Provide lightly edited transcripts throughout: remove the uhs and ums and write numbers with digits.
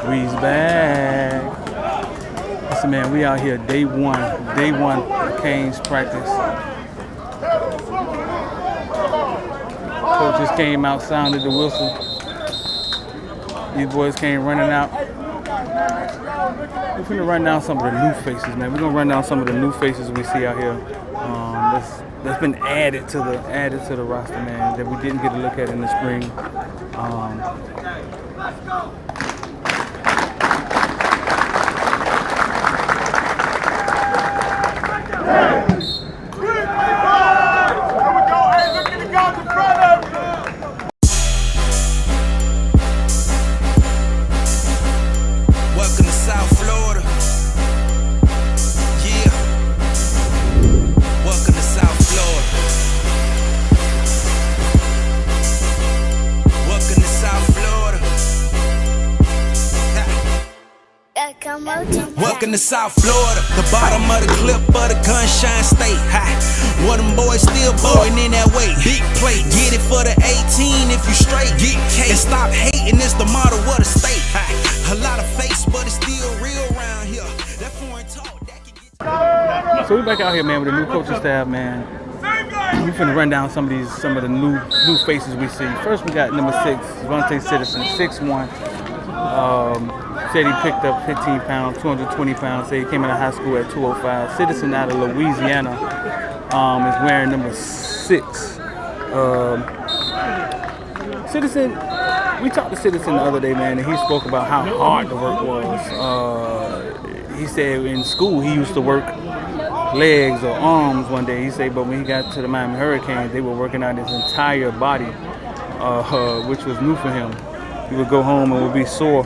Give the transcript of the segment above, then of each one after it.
We's back. Listen, man, we out here day one Canes practice. Coach just came out, sounded the whistle. These boys came running out. We're gonna run down some of the new faces, man. We're gonna run down some of the new faces we see out here. That's been added to the roster, man, that we didn't get a look at in the spring. Welcome to South Florida, the bottom of the clip of the Gunshine State. What them boys still boring in that way. Big plate, get it for the 18 if you straight. Get cake and stop hating, it's the motto of the state. A lot of face, but it's still real around here. That foreign talk, that can get. So we back out here, man, with the new coaching staff, man. We finna run down some of the new faces we see. First, we got number 6, Vontae Citizen, 6'1". Said he picked up 15 pounds, 220 pounds. Said he came out of high school at 205. Citizen out of Louisiana is wearing number 6. Citizen, we talked to Citizen the other day, man, and he spoke about how hard the work was. He said in school he used to work legs or arms one day. He said, but when he got to the Miami Hurricanes, they were working out his entire body, which was new for him. He would go home and would be sore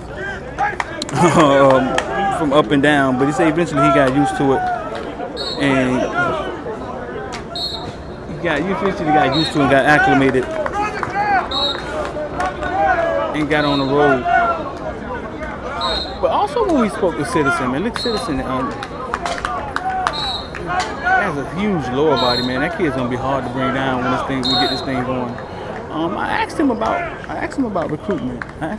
from up and down, but he said eventually he got used to it, and eventually got used to it and got acclimated and got on the road. But also when we spoke to Citizen, man, look, Citizen has a huge lower body, man. That kid's gonna be hard to bring down when we get this thing going. I asked him about recruitment. And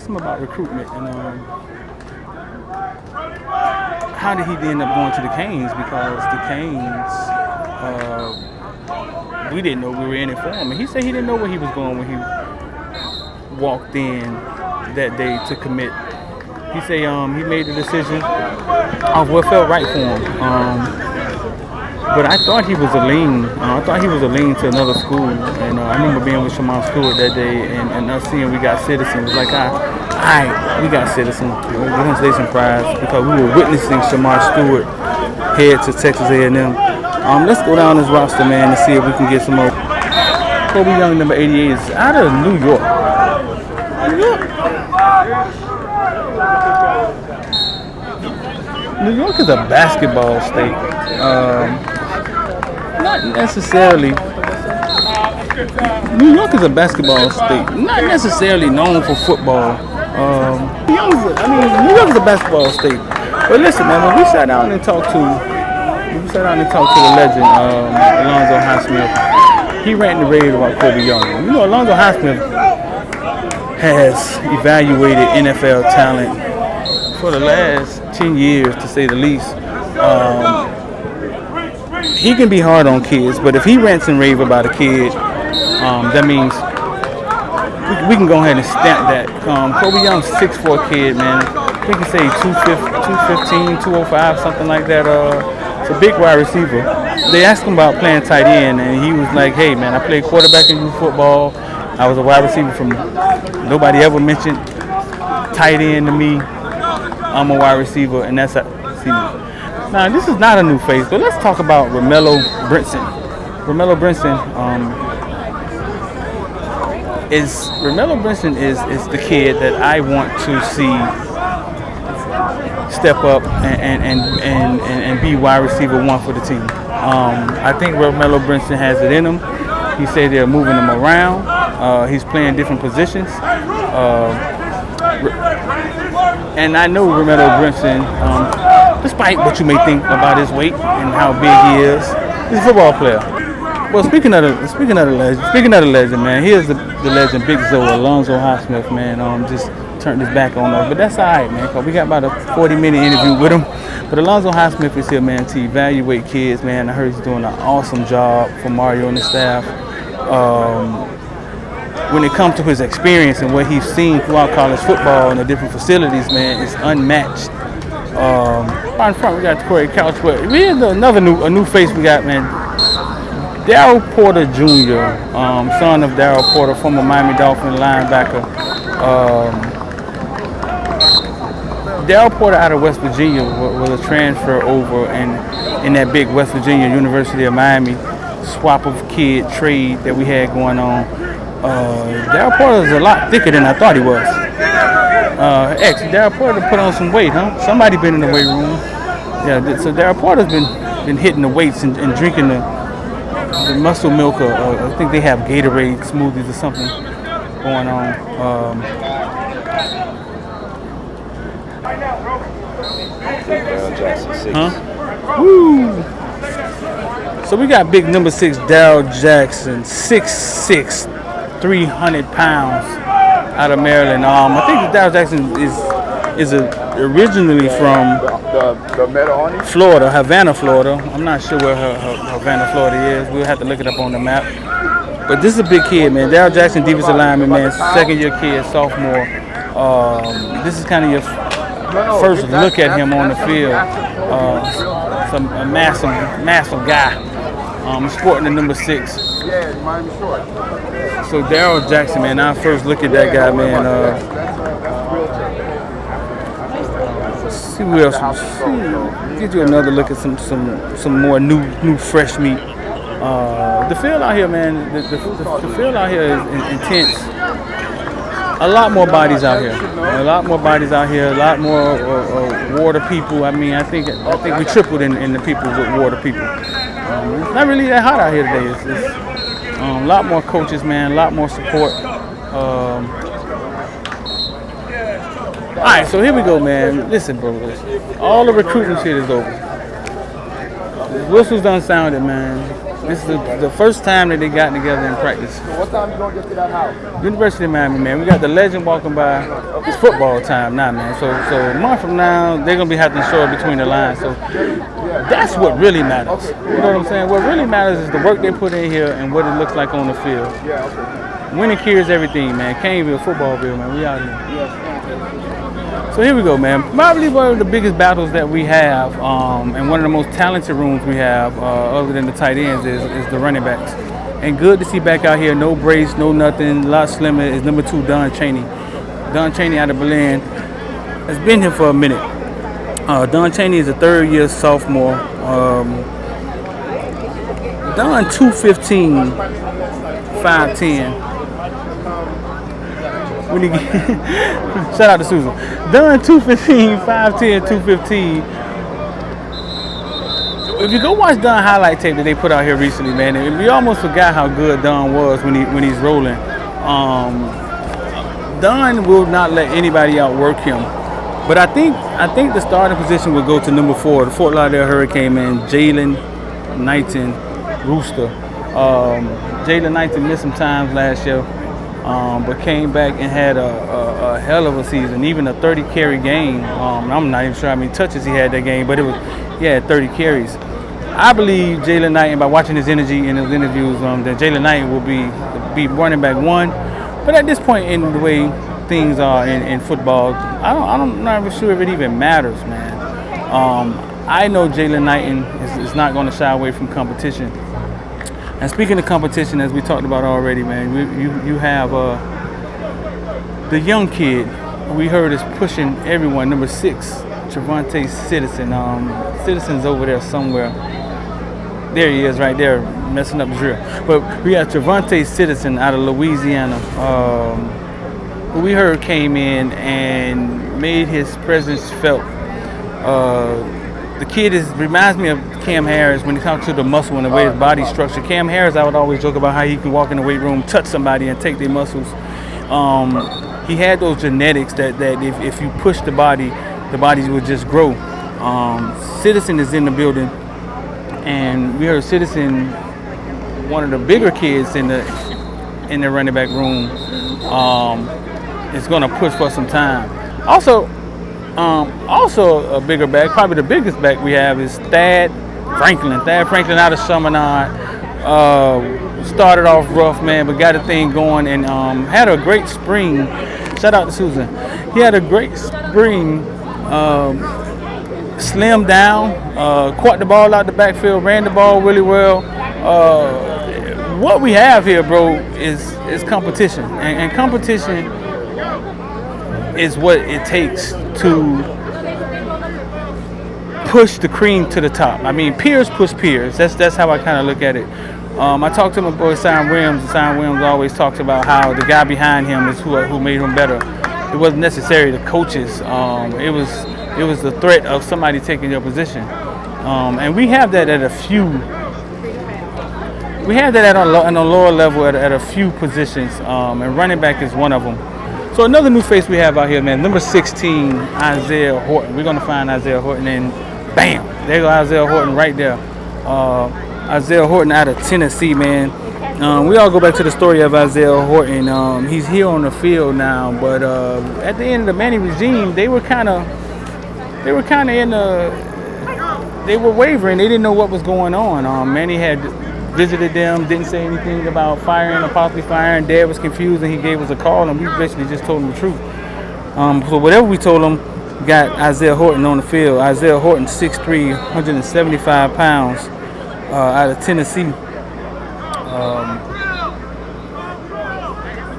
how did he end up going to the Canes? Because the Canes, we didn't know we were in it for him. And he said he didn't know where he was going when he walked in that day to commit. He said he made the decision of what felt right for him. But I thought he was a lean. To another school. And I remember being with Shamar Stewart that day, and us seeing we got Citizen. It was like, all right, we got Citizen. We're gonna say some pride because we were witnessing Shamar Stewart head to Texas A&M. Let's go down this roster, man, and see if we can get some more. Kobe Young, number 88, is out of New York. New York is a basketball state. Not necessarily. New York is a basketball state, not necessarily known for football. New York is a basketball state. But listen, man, when we sat down and talked to the legend, Alonzo Highsmith, he ranted and raved about Kobe Young. You know, Alonzo Highsmith has evaluated NFL talent for the last 10 years, to say the least. He can be hard on kids, but if he rants and raves about a kid, that means we can go ahead and stamp that. Kobe Young's 6'4" kid, man. I think he say 215, 205, something like that. It's a big wide receiver. They asked him about playing tight end, and he was like, hey, man, I played quarterback in youth football. I was a wide receiver from nobody ever mentioned tight end to me. I'm a wide receiver, and that's now this is not a new face, but let's talk about Romello Brinson. Romello Brinson is the kid that I want to see step up and be wide receiver 1 for the team. I think Romello Brinson has it in him. He said they're moving him around. He's playing different positions. And I know Romello Brinson, despite what you may think about his weight and how big he is, he's a football player. Well, speaking of the legend, man, here's the legend, Big Zoe, Alonzo Highsmith, man. Just turned his back on us, but that's all right, man. Cause we got about a 40-minute interview with him. But Alonzo Highsmith is here, man, to evaluate kids, man. I heard he's doing an awesome job for Mario and the staff. When it comes to his experience and what he's seen throughout college football and the different facilities, man, it's unmatched. Right in front, we got Corey Couch, but here's another new face we got, man. Darryl Porter Jr., son of Darryl Porter, former Miami Dolphin linebacker. Darryl Porter out of West Virginia was a transfer over in that big West Virginia University of Miami swap of kid trade that we had going on. Darryl Porter is a lot thicker than I thought he was. Darryl Porter put on some weight, huh? Somebody been in the weight room. Yeah, so Darryl Porter's been hitting the weights and drinking the muscle milk. I think they have Gatorade smoothies or something going on. Huh? Woo! So we got big number 6 Darryl Jackson, 6'6", 300 pounds, out of Maryland. I think Darryl Jackson is originally from Florida, Havana, Florida. I'm not sure where Havana, Florida is. We'll have to look it up on the map. But this is a big kid, man. Darryl Jackson, defensive lineman, man, second-year kid, sophomore. This is kind of your first look at him on the field. A massive guy. Sporting the number 6. So Darryl Jackson, man, our first look at that guy, man. See who else. Get you another look at some more new fresh meat. The field out here, man. The field out here is intense. A lot more bodies out here. A lot more water people. I mean, I think we tripled in the people with water people. It's not really that hot out here today. It's a lot more coaches, man. A lot more support. All right, so here we go, man. Listen, bro. All the recruiting shit is over. The whistle's done sounded, man. This is the first time that they got together in practice. So what time you gonna get to that house? University of Miami, man. We got the legend walking by. It's football time now, man. So a month from now, they're gonna be having to show it between the lines. So that's what really matters. You know what I'm saying? What really matters is the work they put in here and what it looks like on the field. Winning cures everything, man. Caneville, FOOTBALLVILLE, man. We out here. So here we go, man. Probably one of the biggest battles that we have, and one of the most talented rooms we have, other than the tight ends, is the running backs. And good to see back out here, no brace, no nothing, a lot slimmer, is number 2, Don Chaney. Don Chaney out of Berlin has been here for a minute. Don Chaney is a third-year sophomore. Don 215, 5'10". When he shout out to Susan. Don 215, 5'10", 215. If you go watch Don highlight tape that they put out here recently, man, we almost forgot how good Don was when he's rolling. Don will not let anybody outwork him. But I think the starting position will go to number 4, the Fort Lauderdale Hurricane man, Jalen Knighton, Rooster. Jalen Knighton missed some times last year. But came back and had a hell of a season, even a 30 carry game. I'm not even sure how many touches he had that game, but he had 30 carries. I believe Jalen Knighton, by watching his energy in his interviews, that Jalen Knighton will be running back 1. But at this point in the way things are in football, I'm not even sure if it even matters, man. I know Jalen Knighton is not going to shy away from competition. And speaking of competition, as we talked about already, man, you have the young kid we heard is pushing everyone, number 6, Trevante Citizen. Citizen's over there somewhere. There he is right there, messing up the drill. But we have Trevante Citizen out of Louisiana, who we heard came in and made his presence felt. The kid reminds me of Cam Harris when it comes to the muscle and the way his body structure. Cam Harris, I would always joke about how he can walk in the weight room, touch somebody, and take their muscles. He had those genetics that if you push the bodies would just grow. Citizen is in the building, and we heard Citizen one of the bigger kids in the running back room is going to push for some time. Also a bigger back, probably the biggest back we have is Thad Franklin. Thad Franklin out of Chaminade. Started off rough, man, but got a thing going and had a great spring. Shout out to Susan. He had a great spring. Slimmed down, caught the ball out the backfield, ran the ball really well. What we have here, bro, is competition, and competition is what it takes to push the cream to the top. I mean, peers push peers. That's how I kind of look at it. I talked to my boy Sion Williams, and Sion Williams always talks about how the guy behind him is who made him better. It wasn't necessarily the coaches. It was the threat of somebody taking your position, and we have that at a few. We have that on a lower level at a few positions, and running back is one of them. So another new face we have out here, man. Number 16, Isaiah Horton. We're gonna find Isaiah Horton, and bam, there go Isaiah Horton right there. Isaiah Horton out of Tennessee, man. We all go back to the story of Isaiah Horton. He's here on the field now, but at the end of the Manny regime, they were kind of they were wavering. They didn't know what was going on. Manny had visited them, didn't say anything about firing or possibly firing. Dad was confused, and he gave us a call, and we basically just told him the truth. So whatever we told him, got Isaiah Horton on the field. Isaiah Horton, 6'3", 175 pounds, out of Tennessee.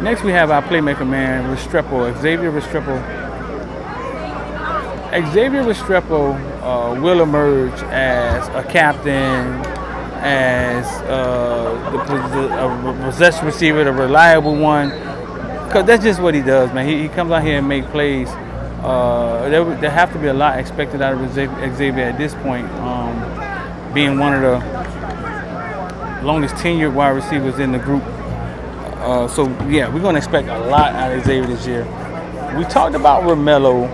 Next we have our playmaker, man, Restrepo, Xavier Restrepo. Xavier Restrepo will emerge as a captain, as a possession receiver, the reliable one, because that's just what he does, man. He comes out here and make plays. There have to be a lot expected out of Xavier at this point, being one of the longest tenured wide receivers in the group. So yeah, we're gonna expect a lot out of Xavier this year. We talked about Romello.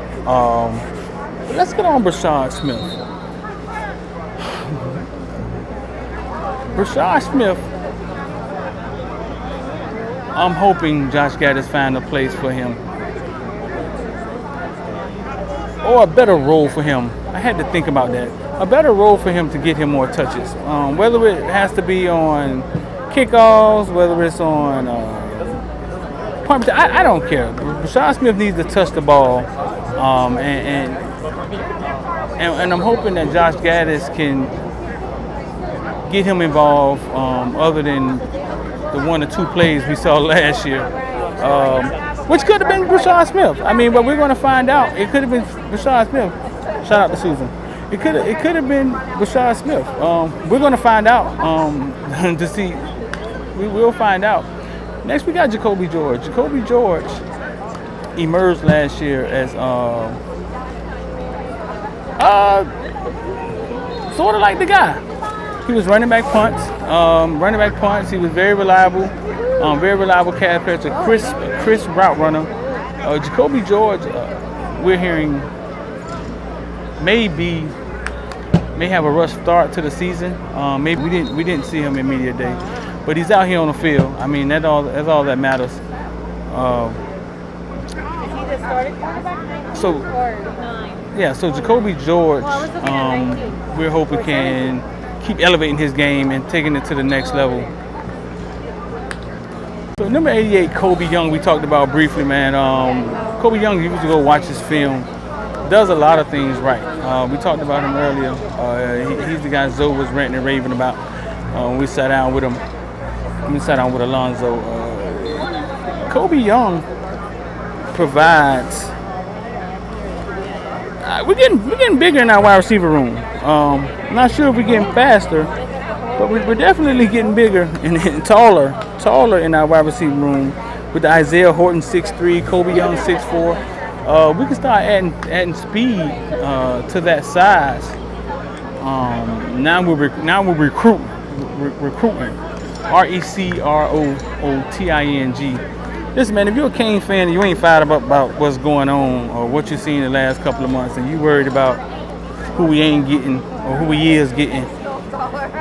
Let's get on Brashad Smith. Brashad Smith, I'm hoping Josh Gaddis find a place for him, or a better role for him. I had to think about that. A better role for him to get him more touches. Whether it has to be on kickoffs, whether it's on punt, I don't care. Brashad Smith needs to touch the ball, and I'm hoping that Josh Gaddis can get him involved, other than the 1 or 2 plays we saw last year, which could have been Brashad Smith. I mean, but we're going to find out. It could have been Brashad Smith. Shout out to Susan. It could have been Brashad Smith. We're going to find out to see. We will find out. Next, we got Jacoby George. Jacoby George emerged last year as sort of like the guy. He was running back punts. He was very reliable pass catcher, crisp route runner. Jacoby George, we're hearing may have a rough start to the season. Maybe we didn't see him in media day, but he's out here on the field. I mean, that's all that matters. Is he the starting quarterback? So 9? Yeah, so Jacoby George, we're hoping can keep elevating his game and taking it to the next level. So number 88, Kobe Young, we talked about briefly, man. Kobe Young, you used to go watch his film. Does a lot of things right. We talked about him earlier. He's the guy Zoe was ranting and raving about. We sat down with him. We sat down with Alonzo. Kobe Young provides. We're getting bigger in our wide receiver room. I'm not sure if we're getting faster, but we're definitely getting bigger and taller in our wide receiver room. With the Isaiah Horton 6'3", Kobe Young 6'4". We can start adding speed to that size. Now we're recruiting. RECROOTING. Listen, man, if you're a Kane fan and you ain't fired up about what's going on or what you've seen the last couple of months, and you worried about who we ain't getting or who he is getting,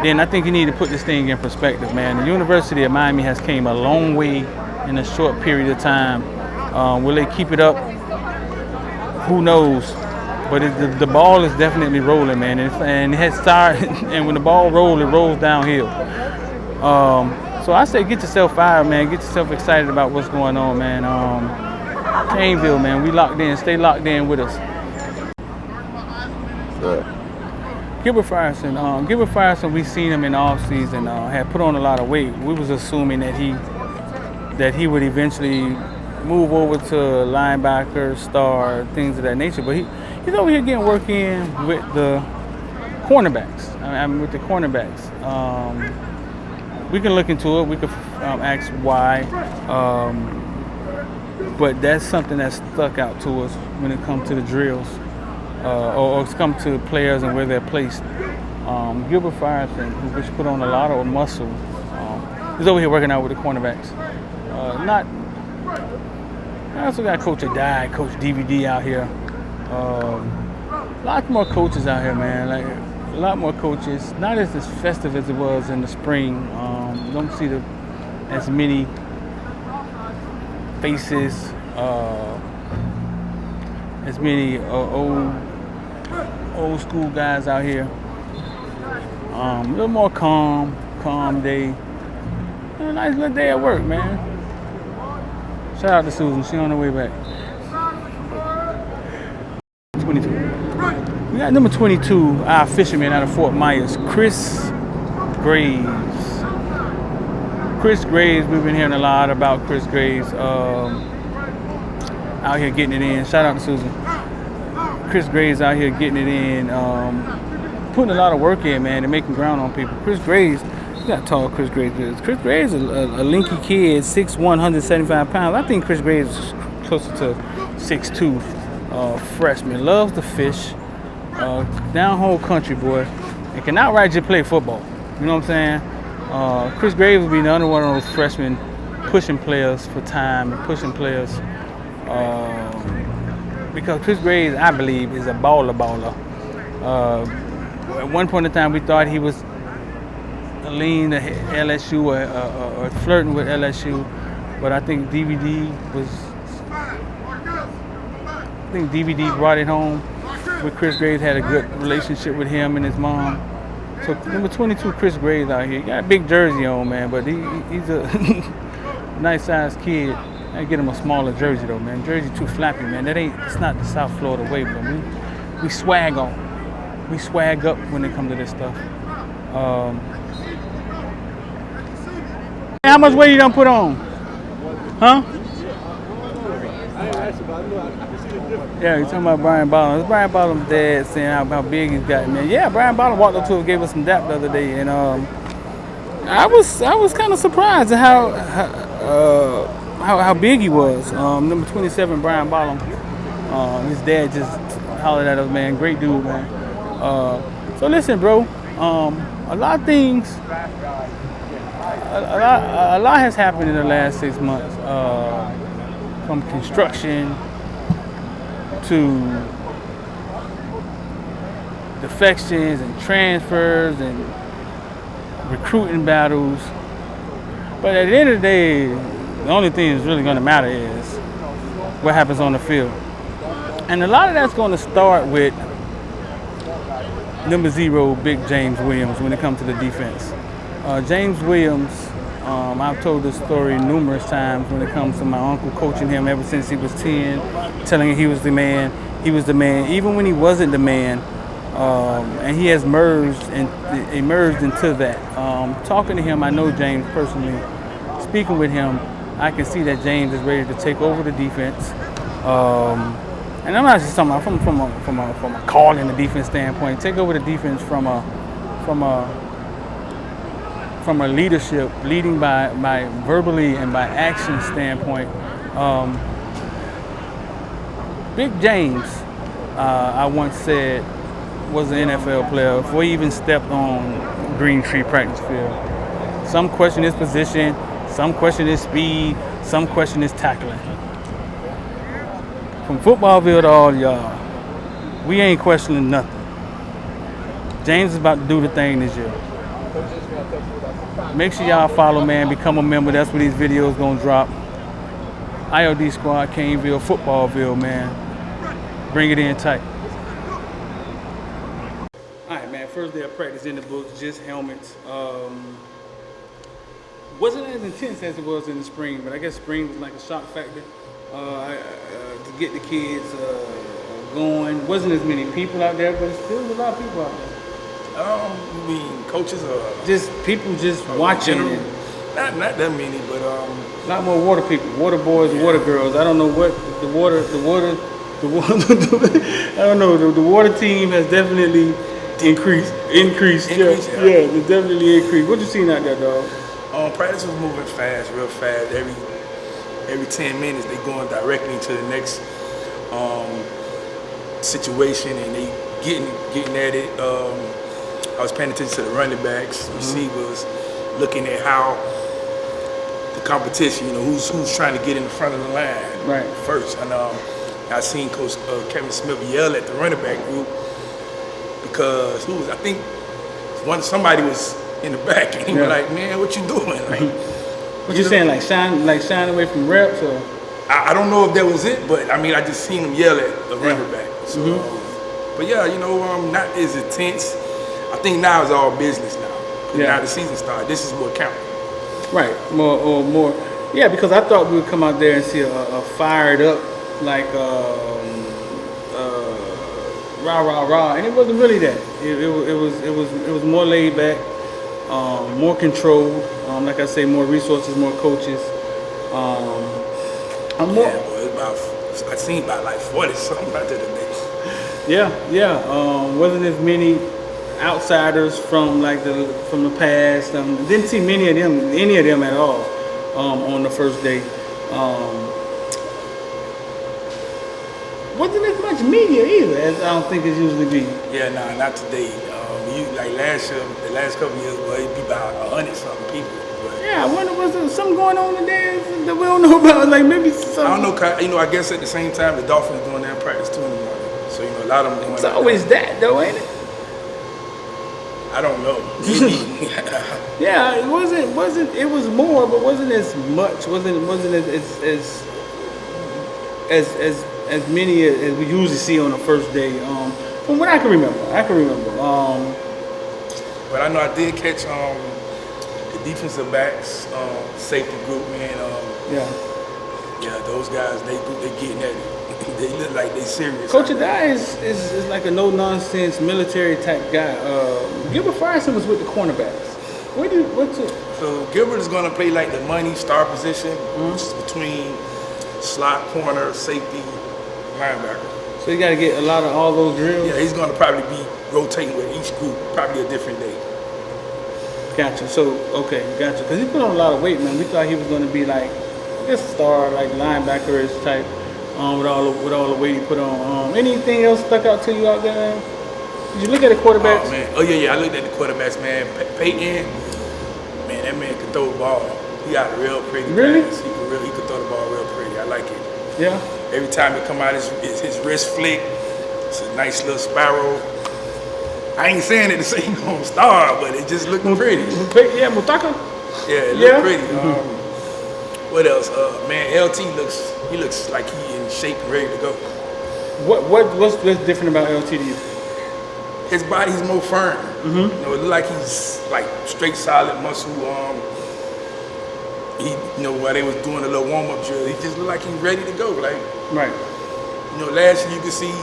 then I think you need to put this thing in perspective, man. The University of Miami has came a long way in a short period of time. Will they keep it up? Who knows? But the ball is definitely rolling, man, and it has started. And when the ball rolls, it rolls downhill. So I say, get yourself fired, man. Get yourself excited about what's going on, man. Caneville, man, we locked in. Stay locked in with us. Gilbert Frierson, we seen him in the offseason, had put on a lot of weight. We was assuming that he would eventually move over to linebacker, star, things of that nature. But he's over here getting work in with the cornerbacks. We can look into it. We could ask why. But that's something that stuck out to us when it comes to the drills. Or it's come to players and where they're placed. Gilbert Frierson, which put on a lot of muscle, is over here working out with the cornerbacks. I also got Coach Adai, Coach DVD out here. Lots more coaches out here, man. Like a lot more coaches. Not as festive as it was in the spring. Don't see as many faces, as many old school guys out here. A little more calm day. A nice little day at work, man. Shout out to Susan, she on her way back. 22. We got number 22, our fisherman out of Fort Myers, Chris Graves. We've been hearing a lot about Chris Graves out here getting it in. Shout out to Susan. Chris Graves out here getting it in, putting a lot of work in, man, and making ground on people. Chris Graves, you got tall Chris Graves is. Chris Graves is a lanky kid, 6'1", 175 pounds. I think Chris Graves is closer to 6'2", freshman. Loves to fish, down home country boy, and can outright just play football. You know what I'm saying? Chris Graves will be another one of those freshmen pushing players for time and pushing players because Chris Graves, I believe, is a baller. At one point in time, we thought he was lean to LSU or flirting with LSU, but I think DVD brought it home. With Chris Graves, had a good relationship with him and his mom. So number 22, Chris Graves out here. He got a big jersey on, man, but he's a nice sized kid. I get him a smaller jersey though, man. Jersey too flappy, man. It's not the South Florida way, but we swag on. We swag up when it comes to this stuff. How much weight you done put on? Huh? Yeah, you're talking about Brian Bottom. It's Brian Bottom's dad saying how big he's got, man. Yeah, Brian Bottom walked up to us, gave us some dap the other day, and I was kind of surprised at how big he was. Number 27, Brian Bottom. His dad just hollered at us, man. Great dude, man. So listen, bro. A lot of things. A lot has happened in the last 6 months. From construction to defections and transfers and recruiting battles. But at the end of the day, the only thing that's really going to matter is what happens on the field. And a lot of that's going to start with number 0, Big James Williams, when it comes to the defense. James Williams, I've told this story numerous times when it comes to my uncle coaching him ever since he was 10, telling him he was the man. He was the man, even when he wasn't the man. And he has emerged into that. Talking to him, I know James personally. Speaking with him, I can see that James is ready to take over the defense. And I'm not just talking about from a calling the defense standpoint. Take over the defense from a leadership, leading by verbally and by action standpoint. Big James, I once said, was an NFL player before he even stepped on Green Tree practice field. Some question his position, some question his speed, some question his tackling. From Footballville to all y'all, we ain't questioning nothing. James is about to do the thing this year. Make sure y'all follow, man. Become a member. That's where these videos gonna drop. IOD Squad, Caneville, FOOTBALLVILLE, man. Bring it in tight. All right, man. First day of practice in the books, just helmets. Wasn't as intense as it was in the spring, but I guess spring was like a shock factor to get the kids going. Wasn't as many people out there, but still was a lot of people out there. You mean coaches or just people just watching? Not that many, but a lot more water people, water boys, and water girls. I don't know what the water. I don't know. The water team has definitely increased. Yeah, it's definitely increased. What you seen out there, dog? Practice was moving fast, real fast. Every 10 minutes, they going directly to the next situation, and they getting at it. I was paying attention to the running backs, receivers, looking at how the competition, who's trying to get in the front of the line first. And I seen Coach Kevin Smith yell at the running back group because somebody was in the back, and he was like, "Man, what you doing?" Like, what you saying? Like shine away from reps, or? I don't know if that was it, but I mean, I just seen him yell at the running back. So, but yeah, not as intense. I think now it's all business now. Now the season started. This is what counts. Right, more. Yeah, because I thought we would come out there and see a fired up, like rah, and it wasn't really that. It was more laid back, more controlled. Like I say, more resources, more coaches. I seen about like 40 something out there today. Yeah. Wasn't as many outsiders from the past. Didn't see any of them at all on the first day. Wasn't as much media either as I don't think it usually be. Yeah, not today. Like last year, the last couple of years, it'd be about 100-something people. But yeah, I wonder was there something going on today that we don't know about? Like maybe something. I don't know. I guess at the same time, the Dolphins doing their practice too in the morning. So a lot of them. It's always that though, ain't it? I don't know. Yeah, it wasn't. It was more, but wasn't as much. Wasn't as many as we usually see on the first day. From what I can remember. But I know I did catch the defensive backs, safety group, man. Yeah, those guys they getting at it. They look like they serious. Coach Adai is like a no-nonsense military type guy. Gilbert Frierson was with the cornerbacks. So Gilbert is going to play like the money star position, which is between slot, corner, safety, linebacker. So you got to get a lot of all those drills? Yeah, he's going to probably be rotating with each group, probably a different day. Gotcha. So, okay, gotcha. Because he put on a lot of weight, man. We thought he was going to be like, I guess, a star, like linebacker-ish type. With all the weight he put on. Anything else stuck out to you out there, man? Did you look at the quarterbacks? Oh, man. Yeah. I looked at the quarterbacks, man. Peyton, man, that man could throw the ball. He got a real pretty pass. He could throw the ball real pretty. I like it. Yeah. Every time it come out, his wrist flick. It's a nice little spiral. I ain't saying it to say he's gonna star, but it just looking pretty. Yeah, Mutaka. Yeah, it look pretty. What else? Man, LT looks like he in shape and ready to go. What's different about LT to you? His body's more firm. It look like he's like straight solid muscle. While they was doing a little warm up drill, he just looked like he's ready to go. Like last year you could see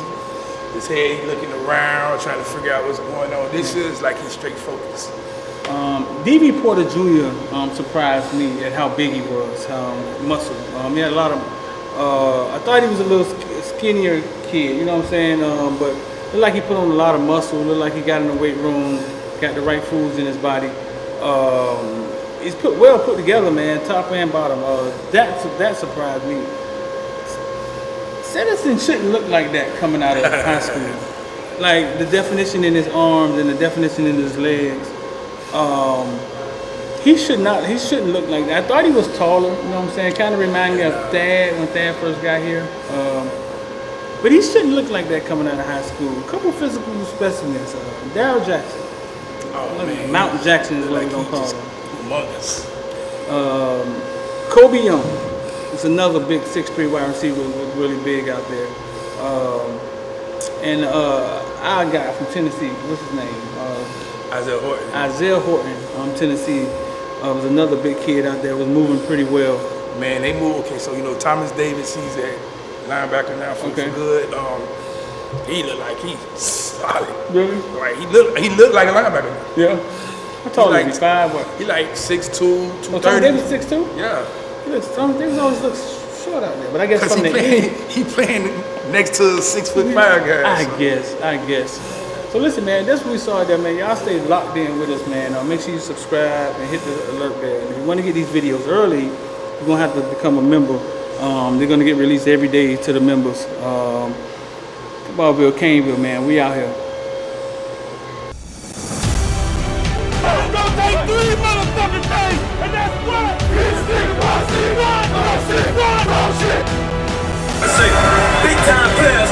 his head, he looking around, trying to figure out what's going on. This year is like he's straight focused. D.B. Porter Jr. Surprised me at how big he was, muscle. He had a lot of. I thought he was a little skinnier kid, you know what I'm saying? But looked like he put on a lot of muscle. Looked like he got in the weight room, got the right foods in his body. He's well put together, man, top and bottom. That surprised me. Citizen shouldn't look like that coming out of high school. Like the definition in his arms and the definition in his legs. He shouldn't look like that. I thought he was taller, you know what I'm saying? Kind of reminded me of Thad when Thad first got here. But he shouldn't look like that coming out of high school. A couple physical specimens. Darryl Jackson. Oh man, Mountain Jackson is what like we're gonna he call just him. humongous. Kobe Young is another big 6'3" wide receiver, was really big out there. And our guy from Tennessee, what's his name? Isaiah Horton. Isaiah Horton, Tennessee, was another big kid out there. Was moving pretty well. Man, they move. Okay, so you know Thomas Davis, he's at linebacker now for good. He look like he's solid. Really? Like he look like a linebacker now. Yeah. How tall is he? 5 what? He like 6'2", 230. Oh, Thomas Davis 6'2"? Yeah. Thomas Davis always looks short out there, but I guess from the end. He playing next to 6'5" guys. I guess. So listen, man, that's what we saw there, man. Y'all stay locked in with us, man. Make sure you subscribe and hit the alert bell. And if you want to get these videos early, you're gonna have to become a member. They're gonna get released every day to the members. FOOTBALLVILLE, Caneville, man. We out here. Take 3 motherfucking days, and that's what this nigga was. Shit. I say, big time players.